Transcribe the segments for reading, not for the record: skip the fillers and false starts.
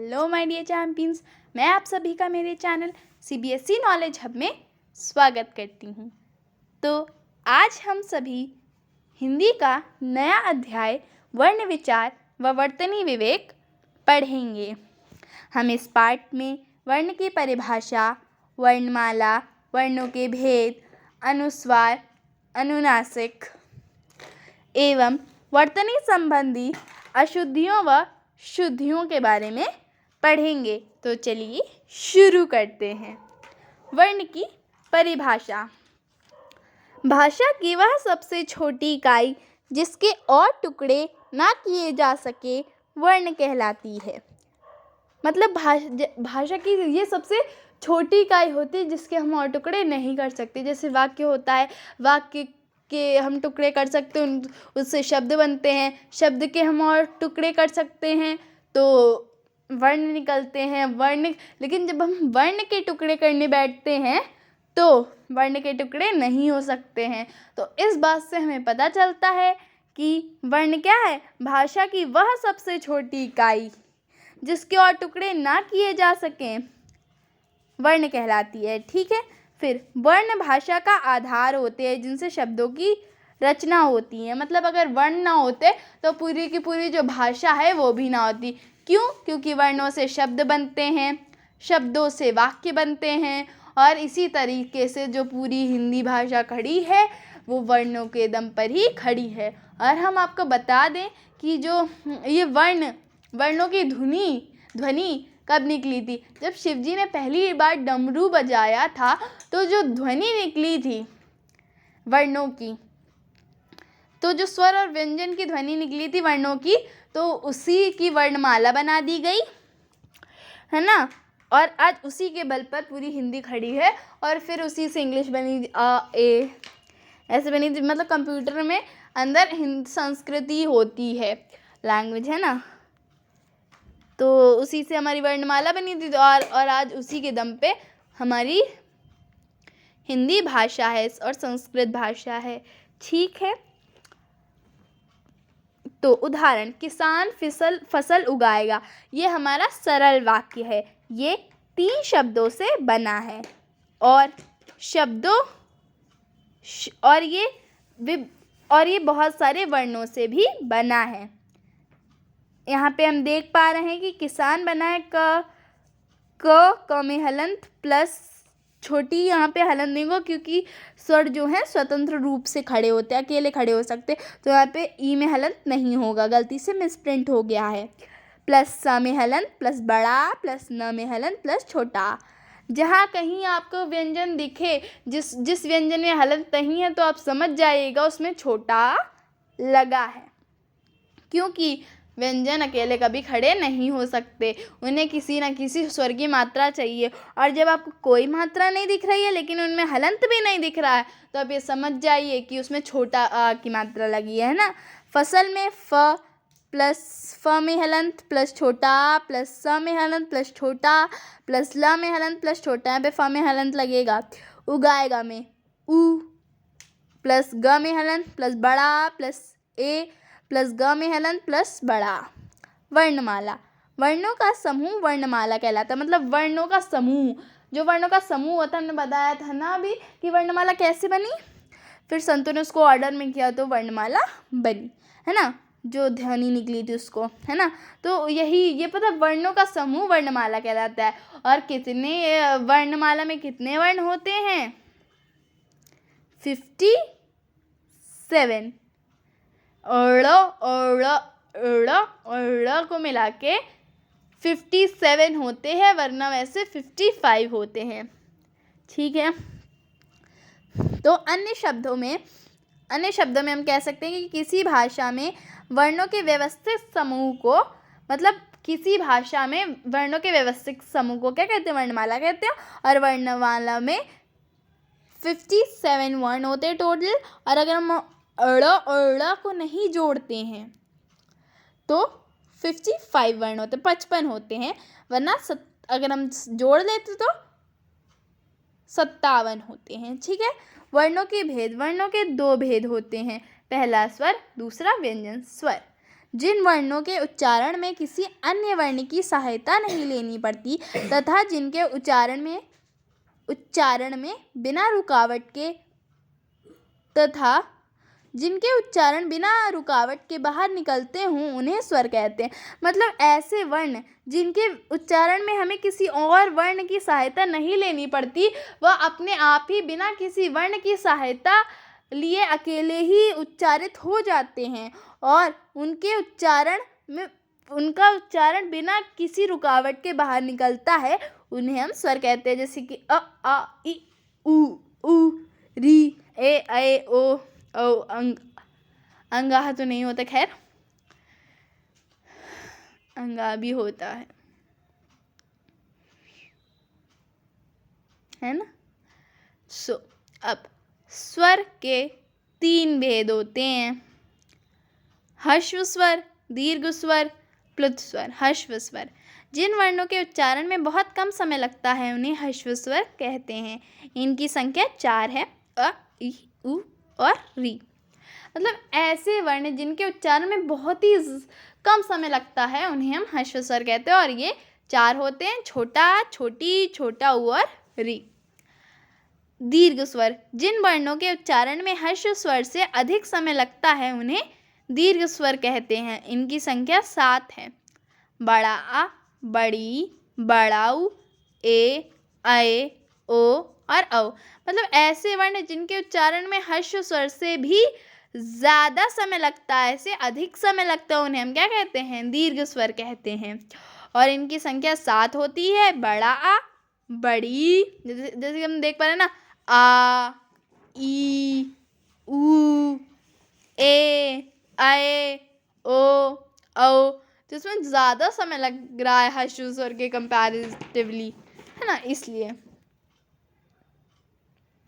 Hello my dear champions, मैं आप सभी का मेरे चैनल सीबीएसई नॉलेज हब में स्वागत करती हूँ। तो आज हम सभी हिंदी का नया अध्याय वर्ण विचार व वर्तनी विवेक पढ़ेंगे। हम इस पाठ में वर्ण की परिभाषा, वर्णमाला, वर्णों के भेद, अनुस्वार, अनुनासिक एवं वर्तनी संबंधी अशुद्धियों व शुद्धियों के बारे में पढ़ेंगे। तो चलिए शुरू करते हैं। वर्ण की परिभाषा। भाषा की वह सबसे छोटी इकाई जिसके और टुकड़े ना किए जा सके वर्ण कहलाती है। मतलब भाषा की ये सबसे छोटी इकाई होती है जिसके हम और टुकड़े नहीं कर सकते। जैसे वाक्य होता है, वाक्य के हम टुकड़े कर सकते हैं, उससे शब्द बनते हैं, शब्द के हम और टुकड़े कर सकते हैं तो वर्ण निकलते हैं वर्ण। लेकिन जब हम वर्ण के टुकड़े करने बैठते हैं तो वर्ण के टुकड़े नहीं हो सकते हैं। तो इस बात से हमें पता चलता है कि वर्ण क्या है, भाषा की वह सबसे छोटी इकाई जिसके और टुकड़े ना किए जा सकें वर्ण कहलाती है। ठीक है, फिर वर्ण भाषा का आधार होते हैं जिनसे शब्दों की रचना होती है। मतलब अगर वर्ण ना होते तो पूरी की पूरी जो भाषा है वो भी ना होती। क्यों? क्योंकि वर्णों से शब्द बनते हैं, शब्दों से वाक्य बनते हैं और इसी तरीके से जो पूरी हिंदी भाषा खड़ी है वो वर्णों के दम पर ही खड़ी है। और हम आपको बता दें कि जो ये वर्णों की ध्वनि कब निकली थी? जब शिवजी ने पहली बार डमरू बजाया था तो जो ध्वनि निकली थी वर्णों की, तो जो स्वर और व्यंजन की ध्वनि निकली थी वर्णों की, तो उसी की वर्णमाला बना दी गई है ना। और आज उसी के बल पर पूरी हिंदी खड़ी है और फिर उसी से इंग्लिश बनी, आ ए ऐसे बनी थी। मतलब कंप्यूटर में अंदर संस्कृति होती है, लैंग्वेज है ना, तो उसी से हमारी वर्णमाला बनी थी। और आज उसी के दम पे हमारी हिंदी भाषा है और संस्कृत भाषा है। ठीक है, तो उदाहरण, किसान फसल उगाएगा, ये हमारा सरल वाक्य है। ये 3 शब्दों से बना है और ये बहुत सारे वर्णों से भी बना है। यहाँ पे हम देख पा रहे हैं कि किसान बना है क में हलंत प्लस छोटी, यहाँ पे हलंत नहीं होगा क्योंकि स्वर जो है स्वतंत्र रूप से खड़े होते हैं, अकेले खड़े हो सकते, तो यहाँ पे ई में हलंत नहीं होगा, गलती से मिसप्रिंट हो गया है। प्लस स में हलंत प्लस बड़ा प्लस न में हलंत प्लस छोटा। जहाँ कहीं आपको व्यंजन दिखे जिस व्यंजन में हलंत नहीं है तो आप समझ जाइएगा उसमें छोटा लगा है, क्योंकि व्यंजन अकेले कभी खड़े नहीं हो सकते, उन्हें किसी न किसी स्वर की मात्रा चाहिए। और जब आपको कोई मात्रा नहीं दिख रही है लेकिन उनमें हलंत भी नहीं दिख रहा है तो आप ये समझ जाइए कि उसमें छोटा आ की मात्रा लगी है ना। फसल में फ में हलंत प्लस छोटा प्लस स में हलंत प्लस छोटा प्लस ल में हलंत प्लस छोटा, यहाँ पे फ में हलंत लगेगा। उगाएगा में उ प्लस ग में हलंत प्लस बड़ा प्लस ए प्लस ग में हलंत प्लस बड़ा। वर्णमाला, वर्णों का समूह वर्णमाला कहलाता है। मतलब वर्णों का समूह, जो वर्णों का समूह होता है, हमने बताया था ना अभी कि वर्णमाला कैसे बनी, फिर संतों ने उसको ऑर्डर में किया तो वर्णमाला बनी, है ना, जो ध्वनि निकली थी उसको, है ना। तो ये पता, वर्णों का समूह वर्णमाला कहलाता है। और कितने वर्णमाला में कितने वर्ण होते हैं? 57। को मिला के 57 होते हैं, वरना वैसे 55 होते हैं। ठीक है, तो अन्य शब्दों में हम कह सकते हैं कि किसी भाषा में वर्णों के व्यवस्थित समूह को, मतलब किसी भाषा में वर्णों के व्यवस्थित समूह को क्या कहते हैं? वर्णमाला कहते हैं। और वर्णमाला में 57 वर्ण होते हैं टोटल। और अगर हम अड़ को नहीं जोड़ते हैं तो 55 वर्ण होते, 55 होते हैं, वरना अगर हम जोड़ लेते तो 57 होते हैं। ठीक है, वर्णों के भेद, वर्णों के 2 भेद होते हैं, पहला स्वर, दूसरा व्यंजन स्वर। जिन वर्णों के उच्चारण में किसी अन्य वर्ण की सहायता नहीं लेनी पड़ती तथा जिनके उच्चारण में बिना रुकावट के बाहर निकलते हों उन्हें स्वर कहते हैं। मतलब ऐसे वर्ण जिनके उच्चारण में हमें किसी और वर्ण की सहायता नहीं लेनी पड़ती, वह अपने आप ही बिना किसी वर्ण की सहायता लिए अकेले ही उच्चारित हो जाते हैं और उनका उच्चारण बिना किसी रुकावट के बाहर निकलता है, उन्हें हम स्वर कहते हैं। जैसे कि अ, आ, इ, उ, री, ए, ऐ, ओ, औ, अंगाह तो नहीं होता, खैर अंगा भी होता है ना। अब स्वर के 3 भेद होते हैं, ह्रस्व स्वर, दीर्घ स्वर, प्लुत स्वर। ह्रस्व स्वर जिन वर्णों के उच्चारण में बहुत कम समय लगता है उन्हें ह्रस्व स्वर कहते हैं। इनकी संख्या 4 है, अ, इ, उ और री। मतलब ऐसे वर्ण जिनके उच्चारण में बहुत ही कम समय लगता है उन्हें हम ह्रस्व स्वर कहते हैं और ये 4 होते हैं, छोटा, छोटी, छोटा ऊ और री। दीर्घ स्वर जिन वर्णों के उच्चारण में ह्रस्व स्वर से अधिक समय लगता है उन्हें दीर्घ स्वर कहते हैं। इनकी संख्या 7 है, बड़ा आ, बड़ी, बड़ाऊ, ए, ऐ, ओ और औ। मतलब ऐसे वर्ण जिनके उच्चारण में ह्रस्व स्वर से भी ज़्यादा समय लगता है, से अधिक समय लगता है, उन्हें हम क्या कहते हैं? दीर्घ स्वर कहते हैं। और इनकी संख्या 7 होती है, बड़ा आ, बड़ी, जैसे हम देख पा रहे हैं ना, आ, ई, उ, ए, ऐ, ओ, औ, जिसमें ज़्यादा समय लग रहा है ह्रस्व स्वर के कंपैरेटिवली, है ना, इसलिए।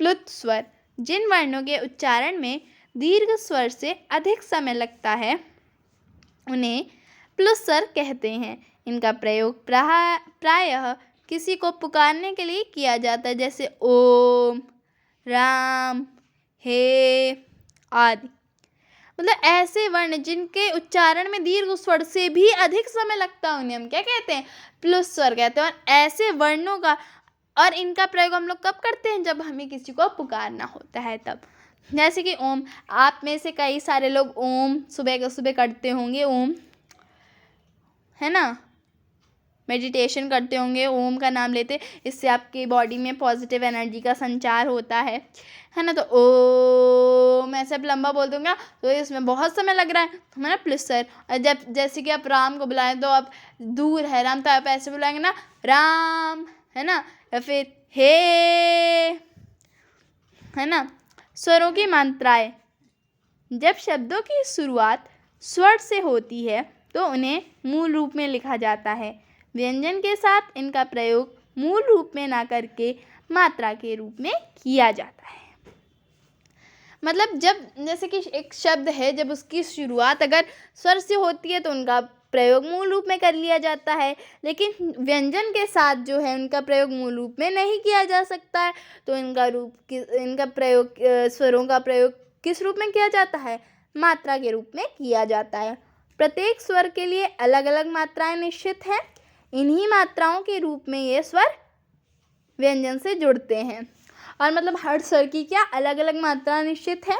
प्लुत स्वर जिन वर्णों के उच्चारण में दीर्घ स्वर से अधिक समय लगता है उन्हें प्लुत स्वर कहते हैं। इनका प्रयोग प्रायः किसी को पुकारने के लिए किया जाता है, जैसे ओम, राम, हे आदि। मतलब ऐसे वर्ण जिनके उच्चारण में दीर्घ स्वर से भी अधिक समय लगता है उन्हें हम क्या कहते हैं? प्लुत स्वर कहते हैं। और ऐसे वर्णों का और इनका प्रयोग हम लोग कब करते हैं? जब हमें किसी को पुकारना होता है तब। जैसे कि ओम, आप में से कई सारे लोग ओम सुबह करते होंगे, ओम, है ना, मेडिटेशन करते होंगे, ओम का नाम लेते, इससे आपकी बॉडी में पॉजिटिव एनर्जी का संचार होता है ना। तो ओम ऐसे आप लंबा बोल दूंगा तो इसमें बहुत समय लग रहा है, तो हमारा प्लुत स्वर। और जब जैसे कि आप राम को बुलाएं तो आप दूर है राम, तो आप ऐसे बुलाएंगे ना, राम, है ना, या फिर हे, है ना। स्वरों की मात्राएं जब शब्दों की शुरुआत स्वर से होती है तो उन्हें मूल रूप में लिखा जाता है। व्यंजन के साथ इनका प्रयोग मूल रूप में ना करके मात्रा के रूप में किया जाता है। मतलब जब जैसे कि एक शब्द है, जब उसकी शुरुआत अगर स्वर से होती है तो उनका प्रयोग मूल रूप में कर लिया जाता है, लेकिन व्यंजन के साथ जो है उनका प्रयोग मूल रूप में नहीं किया जा सकता है, तो इनका प्रयोग स्वरों का प्रयोग किस रूप में किया जाता है? मात्रा के रूप में किया जाता है। प्रत्येक स्वर के लिए अलग अलग मात्राएं निश्चित हैं। इन्हीं मात्राओं के रूप में ये स्वर व्यंजन से जुड़ते हैं। और मतलब हर स्वर की क्या अलग अलग मात्रा निश्चित है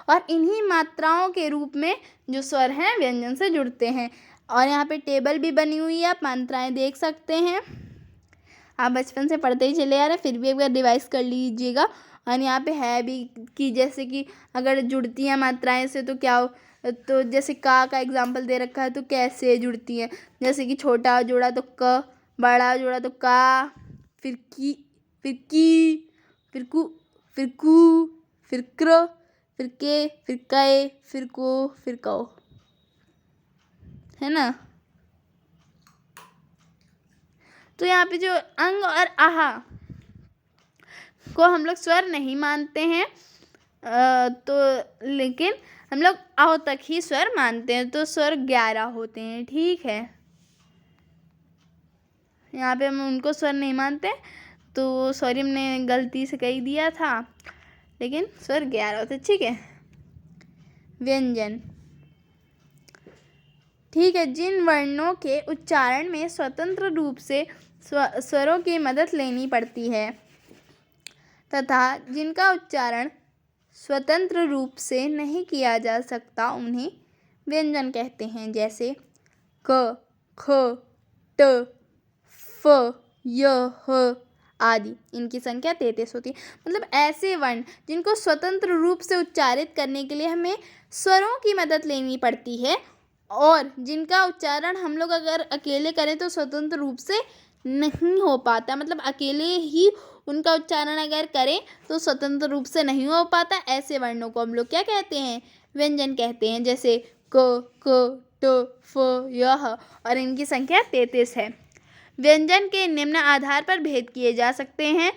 और इन्हीं मात्राओं के रूप में जो स्वर हैं व्यंजन से जुड़ते हैं। और यहाँ पे टेबल भी बनी हुई है, आप मात्राएं देख सकते हैं। आप बचपन से पढ़ते ही चले आ रहे हैं, फिर भी एक बार रिवाइज कर लीजिएगा। और यहाँ पे है भी कि जैसे कि अगर जुड़ती हैं मात्राएं से तो क्या हो, तो जैसे का एग्जाम्पल दे रखा है तो कैसे जुड़ती हैं। जैसे कि छोटा जोड़ा तो क, बड़ा जोड़ा तो का, फिर की, फिर कु, फिर कु, फिर क्र, फिर के, फिर कै, फिर को, फिर कौ, है ना। तो यहाँ पे जो अंग और आहा को हम लोग स्वर नहीं मानते हैं, तो लेकिन हम लोग आओ तक ही स्वर मानते हैं, तो स्वर 11 होते हैं, ठीक है। यहाँ पे हम उनको स्वर नहीं मानते, तो सॉरी हमने गलती से कह दिया था, लेकिन स्वर 11 होते, ठीक है। व्यंजन ठीक है, जिन वर्णों के उच्चारण में स्वतंत्र रूप से स्वरों की मदद लेनी पड़ती है तथा जिनका उच्चारण स्वतंत्र रूप से नहीं किया जा सकता उन्हें व्यंजन कहते हैं। जैसे क, ख, ट, फ, य, ह आदि। इनकी संख्या 33 होती है। मतलब ऐसे वर्ण जिनको स्वतंत्र रूप से उच्चारित करने के लिए हमें स्वरों की मदद लेनी पड़ती है और जिनका उच्चारण हम लोग अगर अकेले करें तो स्वतंत्र रूप से नहीं हो पाता। मतलब अकेले ही उनका उच्चारण अगर करें तो स्वतंत्र रूप से नहीं हो पाता। ऐसे वर्णों को हम लोग क्या कहते हैं? व्यंजन कहते हैं। जैसे क, ट, फ, य, ह और इनकी संख्या 33 है। व्यंजन के निम्न आधार पर भेद किए जा सकते हैं।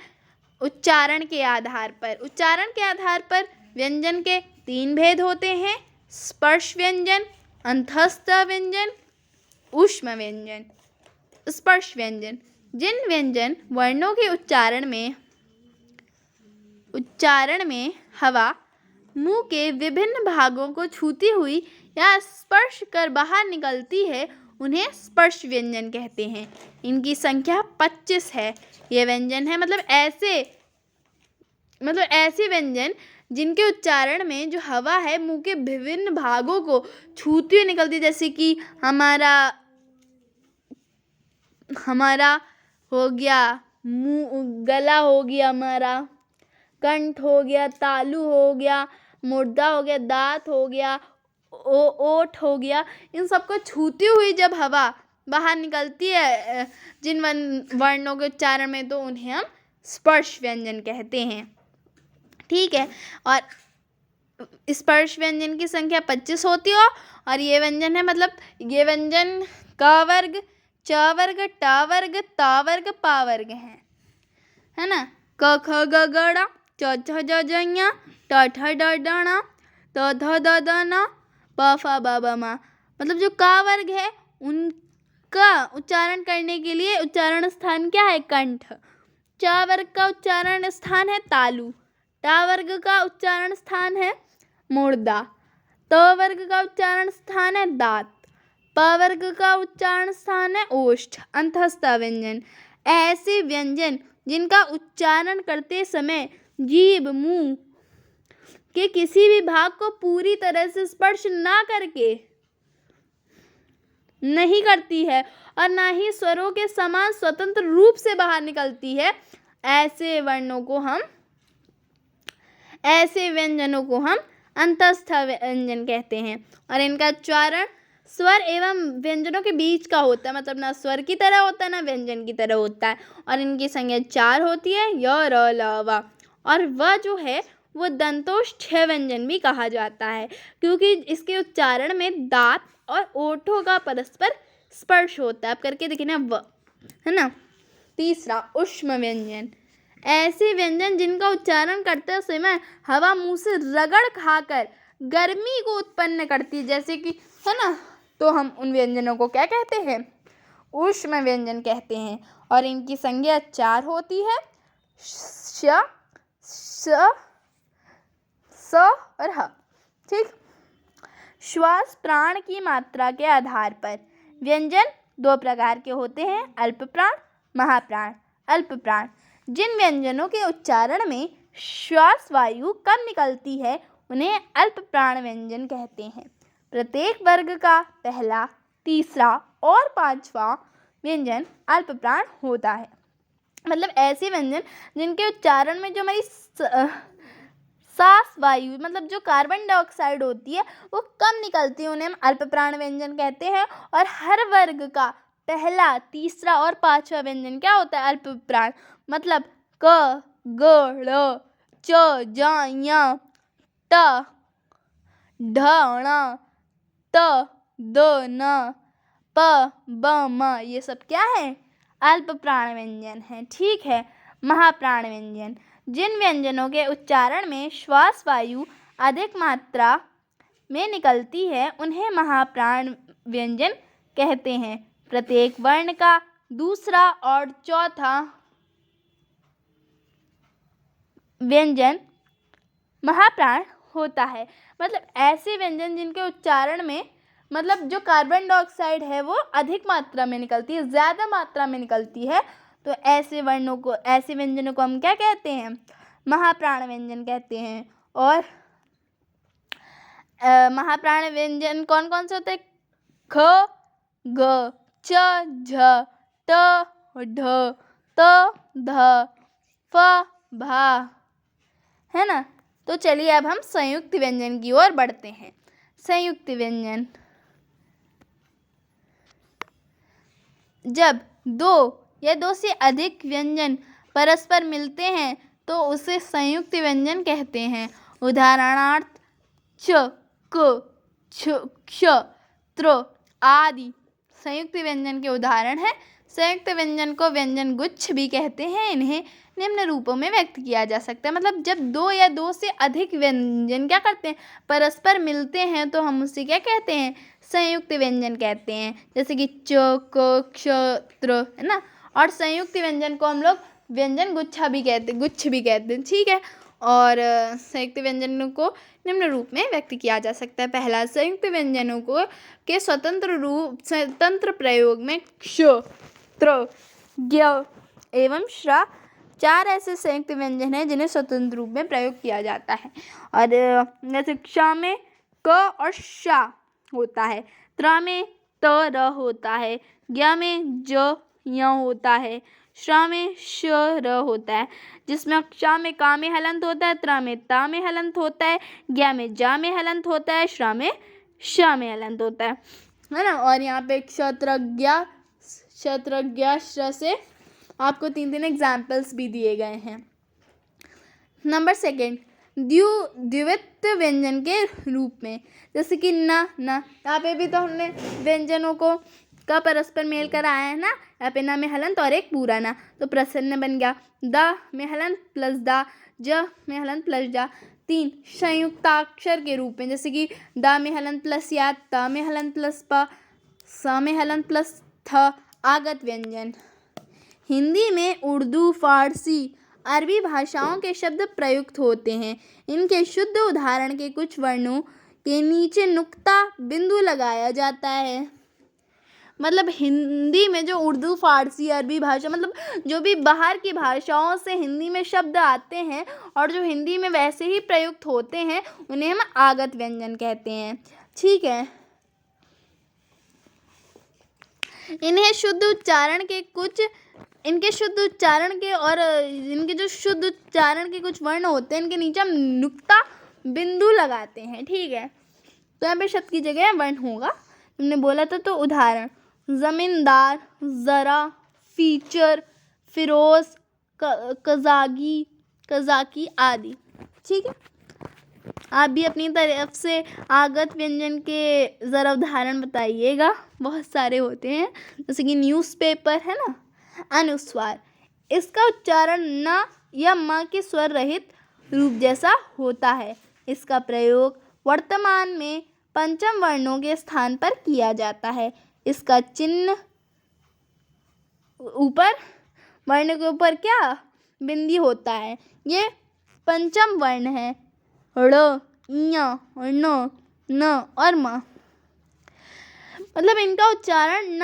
उच्चारण के आधार पर व्यंजन के 3 भेद होते हैं: स्पर्श व्यंजन, अंतस्थ व्यंजन, ऊष्म व्यंजन। स्पर्श व्यंजन जिन व्यंजन वर्णों के उच्चारण में हवा मुंह के विभिन्न भागों को छूती हुई या स्पर्श कर बाहर निकलती है उन्हें स्पर्श व्यंजन कहते हैं। इनकी संख्या 25 है। ये व्यंजन है मतलब ऐसे व्यंजन जिनके उच्चारण में जो हवा है मुंह के विभिन्न भागों को छूती हुई निकलती है। जैसे कि हमारा हो गया मुंह, गला हो गया, हमारा कंठ हो गया, तालू हो गया, मुर्दा हो गया, दांत हो गया, ओठ हो गया। इन सबको छूती हुई जब हवा बाहर निकलती है जिन वर्णों के उच्चारण में तो उन्हें हम स्पर्श व्यंजन कहते हैं। ठीक है, और स्पर्श व्यंजन की संख्या 25 होती है और ये व्यंजन है मतलब ये व्यंजन क वर्ग, च वर्ग, ट वर्ग, त वर्ग, प वर्ग है ना। क ख ग घ ङ, च छ ज झ ञ, ट ठ ड ढ ण, त थ द ध न, प फ ब भ म। मतलब जो क वर्ग है उनका उच्चारण करने के लिए उच्चारण स्थान क्या है? कंठ। च वर्ग का उच्चारण स्थान है तालू। ट वर्ग का उच्चारण स्थान है मुर्दा। त वर्ग का उच्चारण स्थान है दांत। प वर्ग का उच्चारण स्थान है ओष्ठ। अंतस्थ व्यंजन ऐसे व्यंजन जिनका उच्चारण करते समय जीभ मुंह के किसी भी भाग को पूरी तरह से स्पर्श ना करके नहीं करती है और ना ही स्वरों के समान स्वतंत्र रूप से बाहर निकलती है, ऐसे व्यंजनों को हम अंतस्थ व्यंजन कहते हैं। और इनका उच्चारण स्वर एवं व्यंजनों के बीच का होता है। मतलब ना स्वर की तरह होता है ना व्यंजन की तरह होता है। और इनकी संख्या 4 होती है, य, र, ल, व। और वह जो है वो दंतोष्ठ व्यंजन भी कहा जाता है क्योंकि इसके उच्चारण में दांत और ओठों का परस्पर स्पर्श होता है। आप करके देखिए ना, व है ना। तीसरा, ऊष्म व्यंजन ऐसे व्यंजन जिनका उच्चारण करते समय हवा मुंह से रगड़ खाकर गर्मी को उत्पन्न करती है, जैसे कि है ना, तो हम उन व्यंजनों को क्या कहते हैं? ऊष्म व्यंजन कहते हैं। और इनकी संख्या 4 होती है, श, स और ह। ठीक। श्वास प्राण की मात्रा के आधार पर व्यंजन 2 प्रकार के होते हैं, अल्प प्राण, महाप्राण। अल्प प्राण जिन व्यंजनों के उच्चारण में श्वास वायु कम निकलती है उन्हें अल्प प्राण व्यंजन कहते हैं। प्रत्येक वर्ग का पहला, तीसरा और 5वां व्यंजन अल्प प्राण होता है। मतलब ऐसे व्यंजन जिनके उच्चारण में जो हमारी सांस वायु मतलब जो कार्बन डाइऑक्साइड होती है वो कम निकलती है उन्हें हम अल्प प्राण व्यंजन कहते हैं। और हर वर्ग का पहला, तीसरा और 5वां व्यंजन क्या होता है? अल्प प्राण। मतलब क, ग, ड़, च, ज, ञ, ट, ढ, ण, त, द, न, प, ब, म। ये सब क्या है? अल्प प्राण व्यंजन है। ठीक है। महाप्राण व्यंजन जिन व्यंजनों के उच्चारण में श्वास वायु अधिक मात्रा में निकलती है उन्हें महाप्राण व्यंजन कहते हैं। प्रत्येक वर्ण का दूसरा और चौथा व्यंजन महाप्राण होता है। मतलब ऐसे व्यंजन जिनके उच्चारण में मतलब जो कार्बन डाइऑक्साइड है वो अधिक मात्रा में निकलती है, ज़्यादा मात्रा में निकलती है, तो ऐसे व्यंजनों को हम क्या कहते हैं? महाप्राण व्यंजन कहते हैं। और महाप्राण व्यंजन कौन कौन से होते हैं? ख, ग, च, झ, ट, ढ, त, ध, फ, भा, है ना। तो चलिए अब हम संयुक्त व्यंजन की ओर बढ़ते हैं। संयुक्त व्यंजन, जब दो या दो से अधिक व्यंजन परस्पर मिलते हैं तो उसे संयुक्त व्यंजन कहते हैं। उदाहरणार्थ च, क, छ, क्ष, त्र आदि संयुक्त व्यंजन के उदाहरण हैं। संयुक्त व्यंजन को व्यंजन गुच्छ भी कहते हैं। इन्हें निम्न रूपों में व्यक्त किया जा सकता है। मतलब जब दो या दो से अधिक व्यंजन क्या करते हैं? परस्पर मिलते हैं, तो हम उसे क्या कहते हैं? संयुक्त व्यंजन कहते हैं। जैसे कि च, क, क्ष, त्र, है ना। और संयुक्त व्यंजन को हम लोग व्यंजन गुच्छा भी कहते हैं, ठीक है। और संयुक्त व्यंजनों को निम्न रूप में व्यक्त किया जा सकता है। पहला, संयुक्त व्यंजनों को के स्वतंत्र प्रयोग में क्ष, त्र, ज्ञ एवं श्रा 4 ऐसे संयुक्त व्यंजन हैं जिन्हें स्वतंत्र रूप में प्रयोग किया जाता है। और जैसे क्ष में क और श होता है, त्र में त, र होता है, ज्ञ में ज, य होता है, श्रा में श, र होता है। जिसमें क्ष में का में हलंत होता है, त्र में ता में हलंत होता है, ज्ञ में जा में हलंत होता है, श्रा में श में हलंत होता है ना। और यहाँ पे क्षत्रज्ञ श्र से आपको 3 एग्जाम्पल्स भी दिए गए हैं। नंबर 2, द्वित्व व्यंजन के रूप में, जैसे कि न, यहाँ पे भी तो हमने व्यंजनों को का परस्पर मेल कर आया है ना। यहाँ पे न में हलंत और एक पूरा ना, तो प्रसन्न बन गया। द में हलंत प्लस दा, ज में हलंत प्लस जा। 3, संयुक्ताक्षर के रूप में, जैसे कि द में हलंत प्लस या, त में हलंत प्लस प, स में हलंत प्लस थ आगत व्यंजन। हिंदी में उर्दू, फारसी, अरबी भाषाओं के शब्द प्रयुक्त होते हैं। इनके शुद्ध उदाहरण के कुछ वर्णों के नीचे नुक्ता बिंदु लगाया जाता है। मतलब हिंदी में जो उर्दू, फारसी, अरबी भाषा, मतलब जो भी बाहर की भाषाओं से हिंदी में शब्द आते हैं और जो हिंदी में वैसे ही प्रयुक्त होते हैं, उन्हें हम आगत व्यंजन कहते हैं, ठीक है। इनके शुद्ध उच्चारण के कुछ वर्ण होते हैं, इनके नीचे हम नुक्ता बिंदु लगाते हैं, ठीक है। तो यहाँ पे शब्द की जगह वर्ण होगा, तुमने बोला था। तो उदाहरण, जमींदार, जरा, फीचर, फिरोज, कजाकी आदि, ठीक है। आप भी अपनी तरफ से आगत व्यंजन के ज़रा उदाहरण बताइएगा, बहुत सारे होते हैं। जैसे कि न्यूज़पेपर है ना। अनुस्वार, इसका उच्चारण न या म के स्वर रहित रूप जैसा होता है। इसका प्रयोग वर्तमान में पंचम वर्णों के स्थान पर किया जाता है। इसका चिन्ह ऊपर, वर्ण के ऊपर क्या? बिंदी होता है। ये पंचम वर्ण है। ड़, ञ, ण, न और म। मतलब इनका उच्चारण न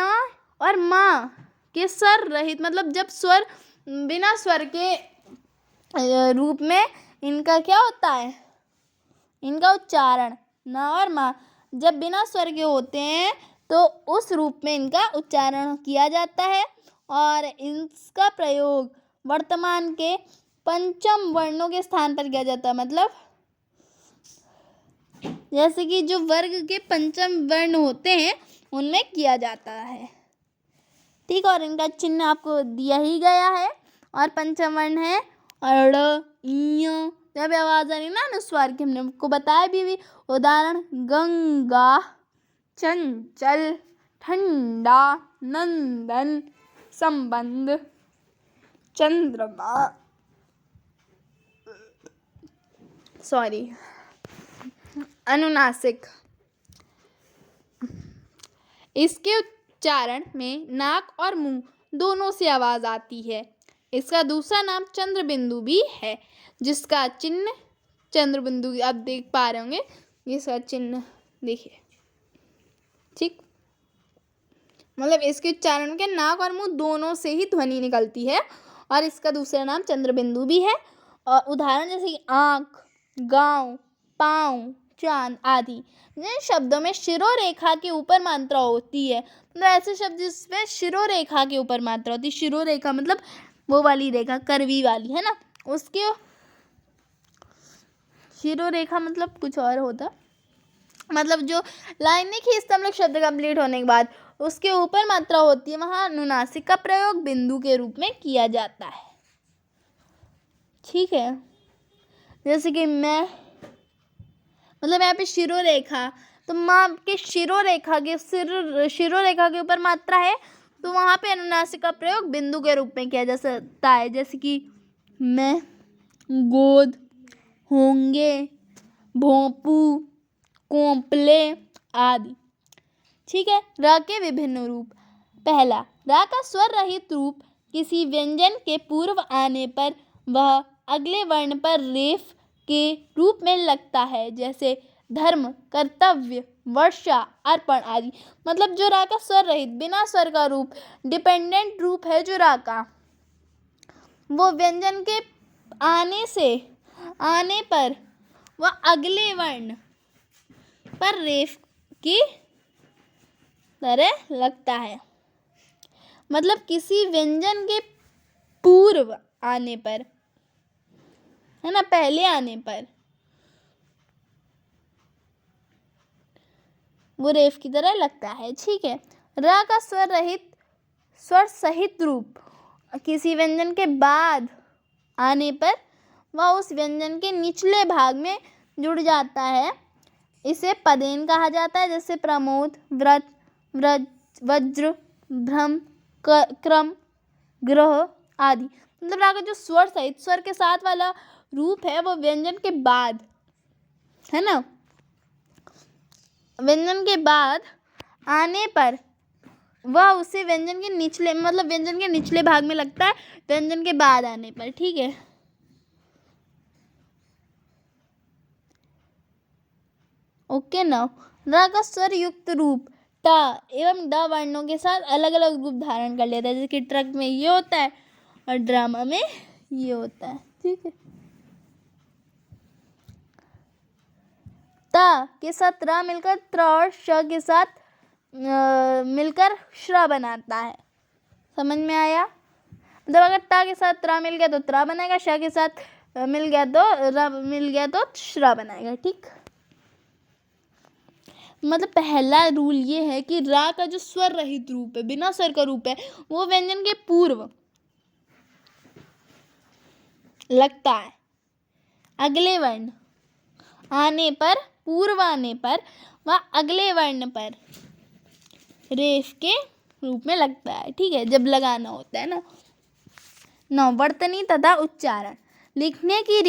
और म के स्वर रहित, मतलब जब स्वर बिना स्वर के रूप में इनका क्या होता है? इनका उच्चारण न और म जब बिना स्वर के होते हैं तो उस रूप में इनका उच्चारण किया जाता है। और इसका प्रयोग वर्तमान के पंचम वर्णों के स्थान पर किया जाता है। मतलब जैसे कि जो वर्ग के पंचम वर्ण होते हैं उनमें किया जाता है, ठीक। और इनका चिन्ह आपको दिया ही गया है। और पंचम वर्ण है ड़, ञ। जब आवाज आ रही ना अनुस्वार की, हमने आपको बताया भी। उदाहरण, गंगा, चंचल, ठंडा, नंदन, संबंध, चंद्रमा, अनुनासिक। इसके उच्चारण में नाक और मुंह दोनों से आवाज आती है। इसका दूसरा नाम चंद्र बिंदु भी है, जिसका चिन्ह चंद्र बिंदु आप देख पा रहे होंगे। इसका चिन्ह देखिए, ठीक, मतलब इसके उच्चारण के नाक और मुंह दोनों से ही ध्वनि निकलती है और इसका दूसरा नाम चंद्रबिंदु भी है। और उदाहरण जैसे कि आँख, गाँव, पाँव, चांद आदि। जिन शब्दों में शिरोरेखा के ऊपर मात्रा होती है, मतलब ऐसे शब्द जिसमें शिरोरेखा के ऊपर मात्रा होती है, शिरोरेखा मतलब वो वाली रेखा कर्वी वाली है ना, उसके शिरोरेखा मतलब कुछ और होता, मतलब जो लाइन नहीं खींचते हम लोग शब्द कंप्लीट होने के बाद, उसके ऊपर मात्रा होती है, वहाँ अनुनासिक का प्रयोग बिंदु के रूप में किया जाता है। ठीक है, जैसे कि मैं, मतलब यहाँ पे शिरोरेखा, तो माँ के शिरोरेखा के ऊपर मात्रा है, तो वहाँ पे अनुनासिक का प्रयोग बिंदु के रूप में किया जा सकता है। जैसे कि मैं, गोद, होंगे, भोंपू, कोंपले आदि। ठीक है, र के विभिन्न रूप। पहला, र का स्वर रहित रूप किसी व्यंजन के पूर्व आने पर वह अगले वर्ण पर रेफ के रूप में लगता है, जैसे धर्म, कर्तव्य, वर्षा, अर्पण आदि। मतलब जो रा का स्वर रहित बिना स्वर का रूप डिपेंडेंट रूप है जो रा का, वो व्यंजन के आने पर वह अगले वर्ण पर रेफ की तरह लगता है। मतलब किसी व्यंजन के पूर्व आने पर, है ना, पहले आने पर वो रेफ की तरह लगता है। ठीक है, र का स्वर सहित रूप किसी व्यंजन के बाद आने पर वह उस व्यंजन के निचले भाग में जुड़ जाता है, इसे पदेन कहा जाता है। जैसे प्रमोद, व्रत, व्रज, वज्र, भ्रम, क्रम, ग्रह आदि। मतलब रा का जो स्वर सहित स्वर के साथ वाला रूप है वो व्यंजन के बाद, है ना, व्यंजन के बाद आने पर वह उसे व्यंजन के निचले, मतलब व्यंजन के निचले भाग में लगता है व्यंजन के बाद आने पर। ठीक है, ओके ना। र का स्वर युक्त रूप ट एवं ड वर्णों के साथ अलग अलग रूप धारण कर लेता है। जैसे कि ट्रक में ये होता है और ड्रामा में ये होता है। ठीक है, त के साथ र मिलकर त्र और श के साथ मिलकर श्र बनाता है। समझ में आया? मतलब अगर ट के साथ त्र मिल गया तो त्र बनेगा, श के साथ मिल गया तो र मिल गया तो श्र बनाएगा। ठीक, मतलब पहला रूल ये है कि रा का जो स्वर रहित रूप है, बिना स्वर का रूप है, वो व्यंजन के पूर्व लगता है, अगले वर्ण आने पर, पूर्व आने पर वह अगले वर्ण पर रेफ के रूप में लगता है। ठीक है, जब लगाना होता है ना। 9, वर्तनी तथा उच्चारण। लिखने की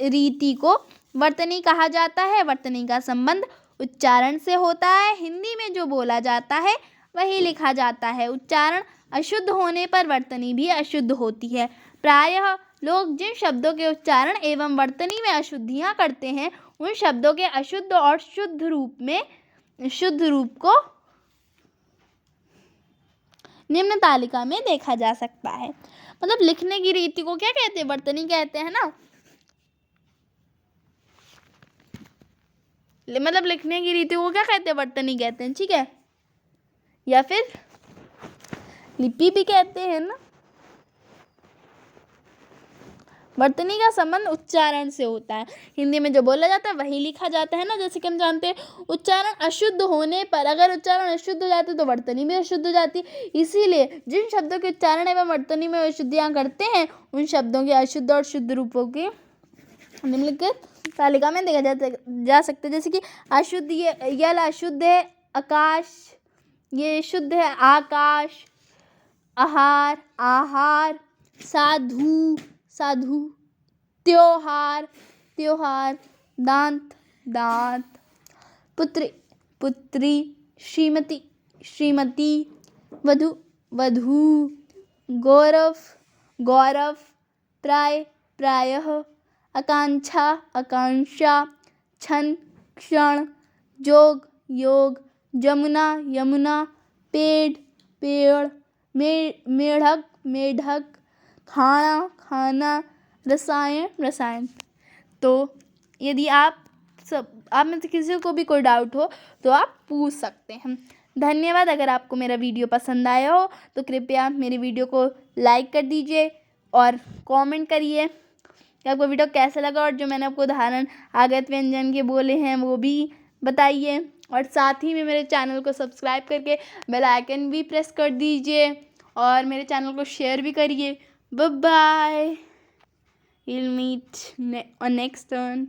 रीति को वर्तनी कहा जाता है। वर्तनी का संबंध उच्चारण से होता है। हिंदी में जो बोला जाता है वही लिखा जाता है। उच्चारण अशुद्ध होने पर वर्तनी भी अशुद्ध होती है। प्रायः लोग जिन शब्दों के उच्चारण एवं वर्तनी में अशुद्धियाँ करते हैं, उन शब्दों के अशुद्ध और शुद्ध रूप को निम्न तालिका में देखा जा सकता है। मतलब लिखने की रीति को क्या कहते हैं? वर्तनी कहते हैं ना। मतलब लिखने की रीति को क्या कहते हैं? वर्तनी कहते हैं। ठीक है, या फिर लिपि भी कहते हैं ना। वर्तनी का संबंध उच्चारण से होता है। हिंदी में जो बोला जाता है वही लिखा जाता है ना। जैसे कि हम जानते हैं उच्चारण अशुद्ध होने पर, अगर उच्चारण अशुद्ध हो जाते तो वर्तनी भी अशुद्ध हो जाती। इसीलिए जिन शब्दों के उच्चारण एवं वर्तनी में अशुद्धियाँ करते हैं, उन शब्दों के अशुद्ध और शुद्ध रूपों की निम्नलिखित तालिका में देखा जा सकता है। जैसे कि अशुद्ध, ये यल अशुद्ध है, आकाश, ये शुद्ध है, आकाश, आहार, आहार, साधु, साधु, त्योहार, त्योहार, दांत, दांत, पुत्री, पुत्री, श्रीमती, श्रीमती, वधु, वधू, गौरव, गौरव, प्राय, प्रायः, आकांक्षा, आकांक्षा, क्षण, क्षण, जोग, योग, जमुना, यमुना, पेड़, पेड़, मेढक, मेढक, खाना, खाना, रसायन, रसायन। तो यदि आप में से किसी को भी कोई डाउट हो तो आप पूछ सकते हैं। धन्यवाद। अगर आपको मेरा वीडियो पसंद आया हो तो कृपया मेरी वीडियो को लाइक कर दीजिए और कमेंट करिए कि आपको वीडियो कैसा लगा, और जो मैंने आपको उदाहरण आगत व्यंजन के बोले हैं वो भी बताइए, और साथ ही में मेरे चैनल को सब्सक्राइब करके बेल आइकन भी प्रेस कर दीजिए और मेरे चैनल को शेयर भी करिए। Bye bye, will meet on next turn।